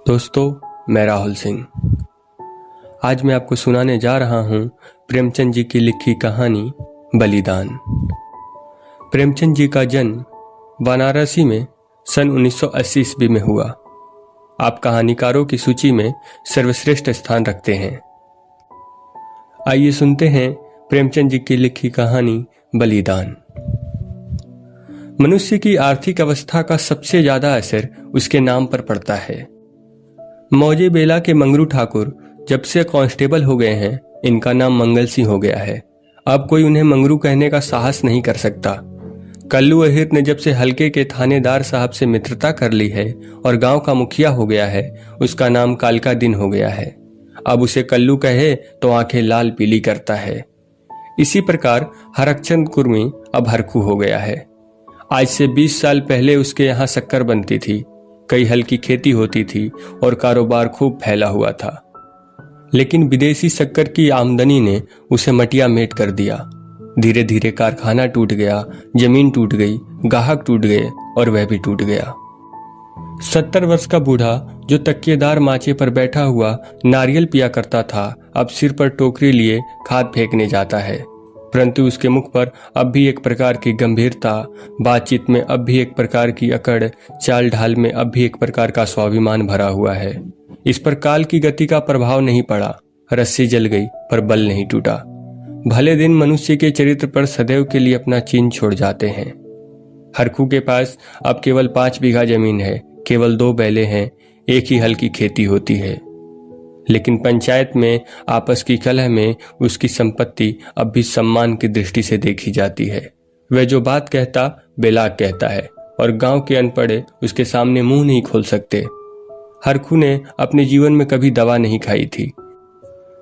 दोस्तों, मैं राहुल सिंह। आज मैं आपको सुनाने जा रहा हूं प्रेमचंद जी की लिखी कहानी बलिदान। प्रेमचंद जी का जन्म वाराणसी में सन 1980 ईस्वी में हुआ। आप कहानीकारों की सूची में सर्वश्रेष्ठ स्थान रखते हैं। आइए सुनते हैं प्रेमचंद जी की लिखी कहानी बलिदान। मनुष्य की आर्थिक अवस्था का सबसे ज्यादा असर उसके नाम पर पड़ता है। मौजे बेला के मंगरू ठाकुर जब से कांस्टेबल हो गए हैं, इनका नाम मंगल सिंह हो गया है। अब कोई उन्हें मंगरू कहने का साहस नहीं कर सकता। कल्लू अहिर ने जब से हल्के के थानेदार साहब से मित्रता कर ली है और गांव का मुखिया हो गया है, उसका नाम कालका दिन हो गया है। अब उसे कल्लू कहे तो आंखें लाल पीली करता है। इसी प्रकार हरकचंद कुर्मी अब हरखू हो गया है। आज से 20 साल पहले उसके यहाँ शक्कर बनती थी, कई हल की खेती होती थी और कारोबार खूब फैला हुआ था। लेकिन विदेशी शक्कर की आमदनी ने उसे मटिया मेट कर दिया। धीरे धीरे कारखाना टूट गया, जमीन टूट गई, गाहक टूट गए और वह भी टूट गया। 70 वर्ष का बूढ़ा जो तकिएदार माचे पर बैठा हुआ नारियल पिया करता था, अब सिर पर टोकरी लिए खाद फेंकने जाता है। परंतु उसके मुख पर अब भी एक प्रकार की गंभीरता, बातचीत में अब भी एक प्रकार की अकड़, चाल ढाल में अब भी एक प्रकार का स्वाभिमान भरा हुआ है। इस पर काल की गति का प्रभाव नहीं पड़ा। रस्सी जल गई पर बल नहीं टूटा। भले दिन मनुष्य के चरित्र पर सदैव के लिए अपना चिन्ह छोड़ जाते हैं। हरखू के पास अब केवल 5 बीघा जमीन है, केवल 2 बैले हैं, एक ही हल की खेती होती है। लेकिन पंचायत में आपस की कलह में उसकी संपत्ति अब भी सम्मान की दृष्टि से देखी जाती है। वह जो बात कहता बेलाग कहता है और गांव के अनपढ़े उसके सामने मुंह नहीं खोल सकते। हरखू ने अपने जीवन में कभी दवा नहीं खाई थी।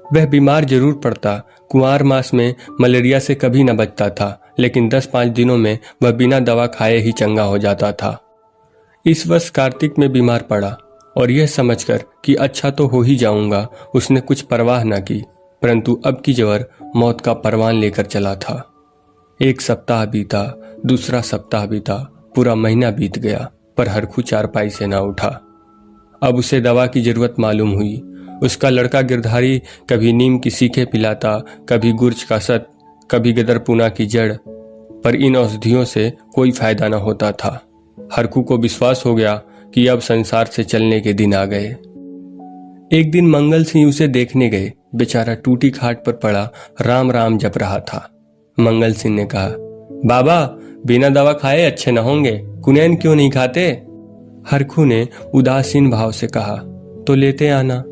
वह बीमार जरूर पड़ता, कुंवार मास में मलेरिया से कभी न बचता था, लेकिन 10-5 दिनों में वह बिना दवा खाए ही चंगा हो जाता था। इस वर्ष कार्तिक में बीमार पड़ा और यह समझकर कि अच्छा तो हो ही जाऊंगा, उसने कुछ परवाह न की। परंतु अब की जबर मौत का परवान लेकर चला था। 1 सप्ताह बीता, दूसरा सप्ताह बीता, पूरा महीना बीत गया, पर हरखू चारपाई से ना उठा। अब उसे दवा की जरूरत मालूम हुई। उसका लड़का गिरधारी कभी नीम की सीखें पिलाता, कभी गुर्ज का सत, कभी गदरपुना की जड़, पर इन औषधियों से कोई फायदा न होता था। हरखू को विश्वास हो गया कि अब संसार से चलने के दिन आ गए। एक दिन मंगल सिंह उसे देखने गए। बेचारा टूटी खाट पर पड़ा राम राम जप रहा था। मंगल सिंह ने कहा, बाबा बिना दवा खाए अच्छे न होंगे, कुनैन क्यों नहीं खाते? हरखू ने उदासीन भाव से कहा, तो लेते आना।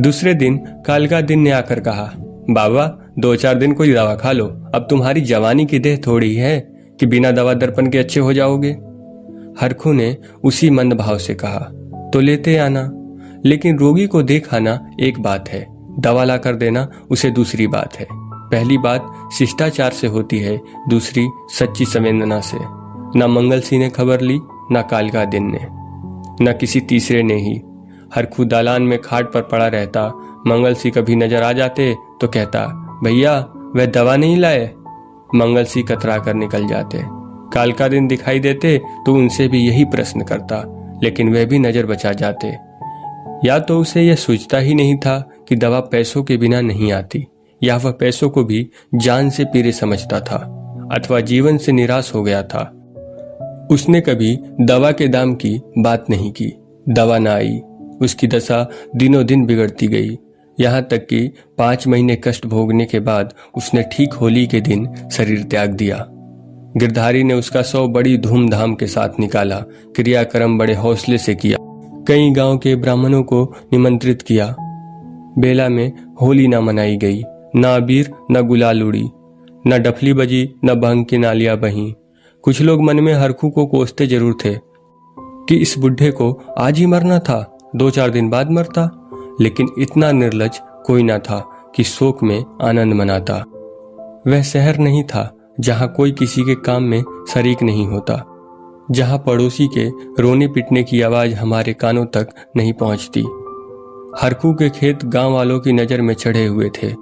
दूसरे दिन कालका दिन ने आकर कहा, बाबा 2-4 दिन कोई दवा खा लो, अब तुम्हारी जवानी की देह थोड़ी है कि बिना दवा दर्पण के अच्छे हो जाओगे। हरखू ने उसी मंद भाव से कहा, तो लेते आना। लेकिन रोगी को देख आना एक बात है, दवा ला कर देना उसे दूसरी बात है। पहली बात शिष्टाचार से होती है, दूसरी सच्ची संवेदना से। न मंगल सिंह ने खबर ली, न कालका दिन ने, न किसी तीसरे ने ही। हरखू दालान में खाट पर पड़ा रहता। मंगल सिंह कभी नजर आ जाते तो कहता, भैया वह दवा नहीं लाए? मंगल सिंह कतरा कर निकल जाते। कालका दिन दिखाई देते तो उनसे भी यही प्रश्न करता, लेकिन वह भी नजर बचा जाते। या तो उसे यह सोचता ही नहीं था कि दवा पैसों के बिना नहीं आती, या वह पैसों को भी जान से पीरे समझता था, अथवा जीवन से निराश हो गया था। उसने कभी दवा के दाम की बात नहीं की। दवा न आई, उसकी दशा दिनों दिन बिगड़ती गई, यहाँ तक कि 5 महीने कष्ट भोगने के बाद उसने ठीक होली के दिन शरीर त्याग दिया। गिरधारी ने उसका शव बड़ी धूमधाम के साथ निकाला, क्रियाक्रम बड़े हौसले से किया। कई गांव के ब्राह्मणों को निमंत्रित किया। बेला में होली न मनाई गई, न अबीर न गुलाल उड़ी, न डफली बजी, न भंग की नालियां बही। कुछ लोग मन में हरखू को कोसते जरूर थे कि इस बुढ़े को आज ही मरना था, 2-4 दिन बाद मरता। लेकिन इतना निर्लज कोई ना था कि शोक में आनंद मनाता। वह शहर नहीं था जहां कोई किसी के काम में शरीक नहीं होता, जहां पड़ोसी के रोने पिटने की आवाज हमारे कानों तक नहीं पहुंचती। हरखू के खेत गांव वालों की नजर में चढ़े हुए थे।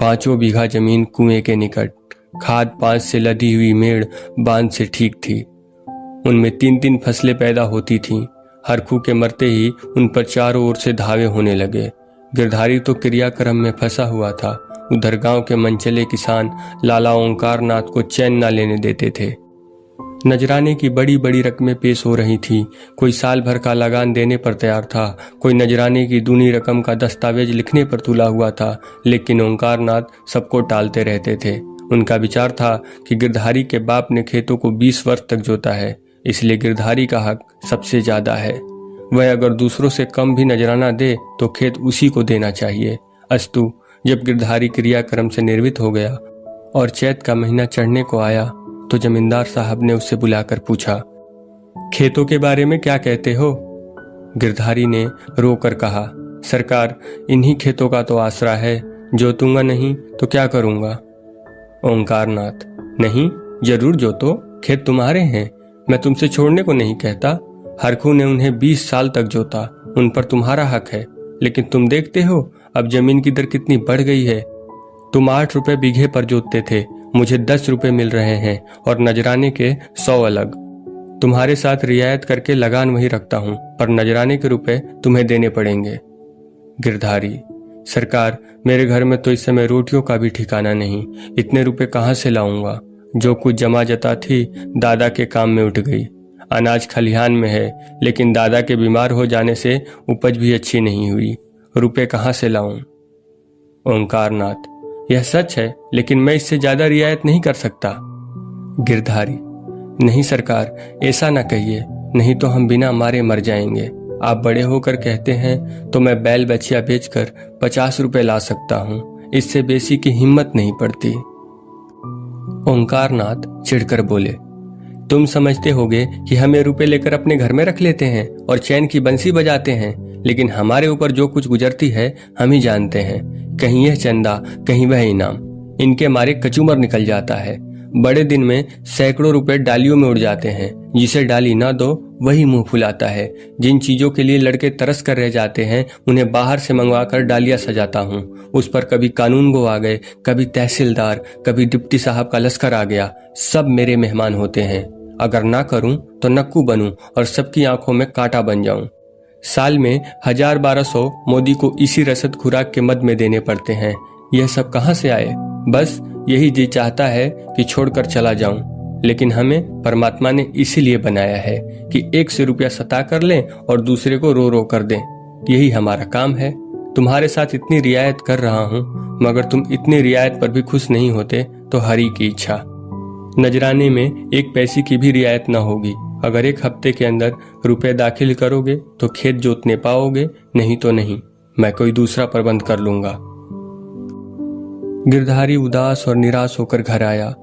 5 बीघा जमीन कुएं के निकट, खाद 5 से लदी हुई मेड़ बांध से ठीक थी। उनमें 3-3 फसलें पैदा होती थीं। हरखू के मरते ही उन पर चारों ओर से धावे होने लगे। गिरधारी तो क्रियाक्रम में फंसा हुआ था। उधर गांव के मनचले किसान लाला ओंकार नाथ को चैन न लेने देते थे। नजराने की बड़ी बड़ी रकमें पेश हो रही थी। कोई साल भर का लगान देने पर तैयार था, कोई नजराने की दूनी रकम का दस्तावेज लिखने पर तुला हुआ था, लेकिन ओंकार नाथ सबको टालते रहते थे। उनका विचार था कि गिरधारी के बाप ने खेतों को 20 वर्ष तक जोता है, इसलिए गिरधारी का हक सबसे ज्यादा है। वह अगर दूसरों से कम भी नजराना दे तो खेत उसी को देना चाहिए। अस्तु, जब गिरधारी क्रियाक्रम से निर्वित हो गया और चैत का महीना चढ़ने को आया तो जमींदार साहब ने उससे बुलाकर पूछा, खेतों के बारे में क्या कहते हो? गिरधारी ने रोकर कहा, सरकार, इन्हीं खेतों का तो आसरा है, जोतूंगा नहीं तो क्या करूंगा? ओंकार नाथ, नहीं, जरूर जोतो, खेत तुम्हारे हैं, मैं तुमसे छोड़ने को नहीं कहता। हरखू ने उन्हें 20 साल तक जोता, उन पर तुम्हारा हक है, लेकिन तुम देखते हो अब जमीन की दर कितनी बढ़ गई है। तुम 8 रुपए बीघे पर जोतते थे, मुझे 10 रुपए मिल रहे हैं और नजराने के 100 अलग। तुम्हारे साथ रियायत करके लगान वही रखता हूं, पर नजराने के रुपए तुम्हें देने पड़ेंगे। गिरधारी, सरकार, मेरे घर में तो इस समय रोटियों का भी ठिकाना नहीं, इतने रुपए कहां से लाऊंगा? जो कुछ जमा जता थी दादा के काम में उठ गई। अनाज खलिहान में है, लेकिन दादा के बीमार हो जाने से उपज भी अच्छी नहीं हुई, रुपए कहां से लाऊं? ओंकार नाथ, यह सच है, लेकिन मैं इससे ज्यादा रियायत नहीं कर सकता। गिरधारी, नहीं सरकार, ऐसा ना कहिए, नहीं तो हम बिना मारे मर जाएंगे। आप बड़े होकर कहते हैं तो मैं बैल बछिया बेचकर 50 रुपए ला सकता हूँ, इससे बेसी की हिम्मत नहीं पड़ती। ओंकार नाथ चिढ़कर बोले, तुम समझते होगे कि हम ये रुपए लेकर अपने घर में रख लेते हैं और चैन की बंसी बजाते हैं, लेकिन हमारे ऊपर जो कुछ गुजरती है हम ही जानते हैं। कहीं यह चंदा, कहीं वह इनाम, इनके मारे कचूमर निकल जाता है। बड़े दिन में सैकड़ों रुपए डालियों में उड़ जाते हैं। जिसे डाली ना दो वही मुंह फुलाता है। जिन चीजों के लिए लड़के तरस कर रह जाते हैं उन्हें बाहर से मंगवा कर डालियां सजाता हूँ। उस पर कभी कानून गो आ गए, कभी तहसीलदार, कभी डिप्टी साहब का लश्कर आ गया, सब मेरे मेहमान होते हैं। अगर ना करूं तो नक्कू बनूं और सबकी आंखों में कांटा बन जाऊं। साल में 1000-1200 मोदी को इसी रसद खुराक के मद में देने पड़ते हैं। यह सब कहां से आए? बस यही जी चाहता है कि छोड़कर चला जाऊं, लेकिन हमें परमात्मा ने इसीलिए बनाया है कि एक से रुपया सता कर लें और दूसरे को रो रो कर दें। यही हमारा काम है। तुम्हारे साथ इतनी रियायत कर रहा हूं, मगर तुम इतनी रियायत पर भी खुश नहीं होते तो हरि की इच्छा। नजराने में 1 पैसे की भी रियायत न होगी। अगर 1 हफ्ते के अंदर रुपए दाखिल करोगे तो खेत जोतने पाओगे, नहीं तो नहीं। मैं कोई दूसरा प्रबंध कर लूंगा। गिरधारी उदास और निराश होकर घर आया।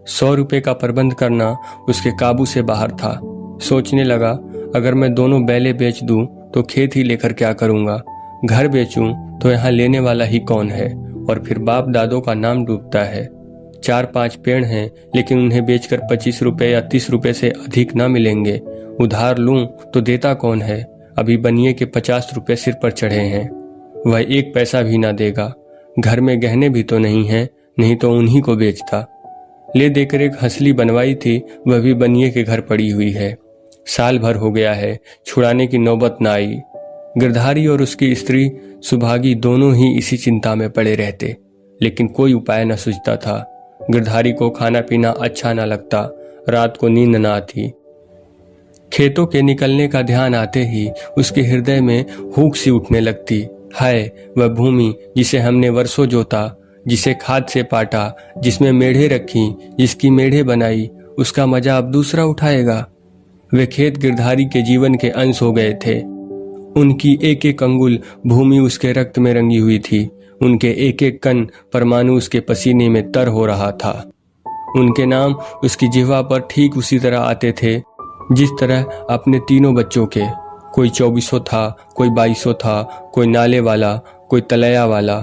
100 रुपए का प्रबंध करना उसके काबू से बाहर था। सोचने लगा, अगर मैं दोनों बैलें बेच दूं तो खेत ही लेकर क्या करूंगा? घर बेचूं तो यहाँ लेने वाला ही कौन है? और फिर बाप दादों का नाम डूबता है। 4-5 पेड़ हैं, लेकिन उन्हें बेचकर 25 रुपए या 30 रुपए से अधिक ना मिलेंगे। उधार लूं तो देता कौन है? अभी बनिए के 50 रुपए सिर पर चढ़े हैं, वह 1 पैसा भी ना देगा। घर में गहने भी तो नहीं है, नहीं तो उन्हीं को बेचता। ले देकर एक हंसली बनवाई थी, वह भी बनिए के घर पड़ी हुई है। साल भर हो गया है, छुड़ाने की नौबत ना आई। गिरधारी और उसकी स्त्री सुभागी दोनों ही इसी चिंता में पड़े रहते, लेकिन कोई उपाय न सूझता था। गिरधारी को खाना पीना अच्छा न लगता, रात को नींद न आती। खेतों के निकलने का ध्यान आते ही उसके हृदय में हूक सी उठने लगती। हाय, वह भूमि जिसे हमने वर्षों जोता, जिसे खाद से पाटा, जिसमें मेढ़े रखी, जिसकी मेढ़े बनाई, उसका मजा अब दूसरा उठाएगा। वे खेत गिरधारी के जीवन के अंश हो गए थे। उनकी एक एक अंगुल भूमि उसके रक्त में रंगी हुई थी। उनके एक एक कण परमाणु उसके पसीने में तर हो रहा था। उनके नाम उसकी जिह्वा पर ठीक उसी तरह आते थे जिस तरह अपने तीनों बच्चों के। कोई 2400 था, कोई 2200 था, कोई नाले वाला, कोई तलैया वाला।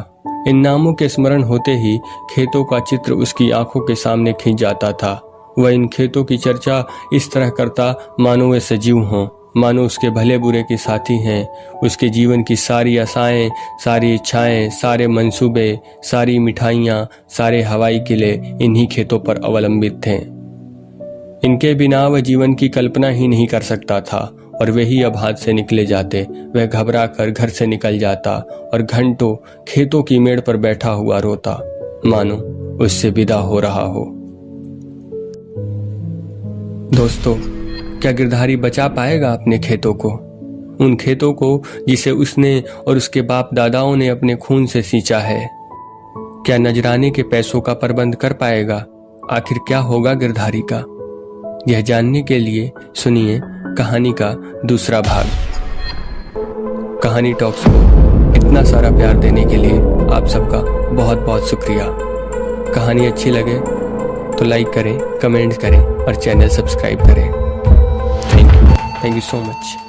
इन नामों के स्मरण होते ही खेतों का चित्र उसकी आंखों के सामने खींच जाता था। वह इन खेतों की चर्चा इस तरह करता मानो वे सजीव हों, मानो उसके भले बुरे के साथी हैं। उसके जीवन की सारी आशाएं, सारी इच्छाएं, सारे मंसूबे, सारी मिठाइयां, सारे हवाई किले इन्हीं खेतों पर अवलंबित थे। इनके बिना वह जीवन की कल्पना ही नहीं कर सकता था और वे ही अब हाथ से निकले जाते। वह घबरा कर घर से निकल जाता और घंटों खेतों की मेड़ पर बैठा हुआ रोता, मानो उससे विदा हो रहा हो। दोस्तों, क्या गिरधारी बचा पाएगा अपने खेतों को, उन खेतों को जिसे उसने और उसके बाप दादाओं ने अपने खून से सींचा है? क्या नजराने के पैसों का प्रबंध कर पाएगा? आखिर क्या होगा गिरधारी का? यह जानने के लिए सुनिए कहानी का दूसरा भाग। कहानी टॉक्स को इतना सारा प्यार देने के लिए आप सबका बहुत बहुत शुक्रिया। कहानी अच्छी लगे तो लाइक करें, कमेंट करें और चैनल सब्सक्राइब करें। Thank you so much.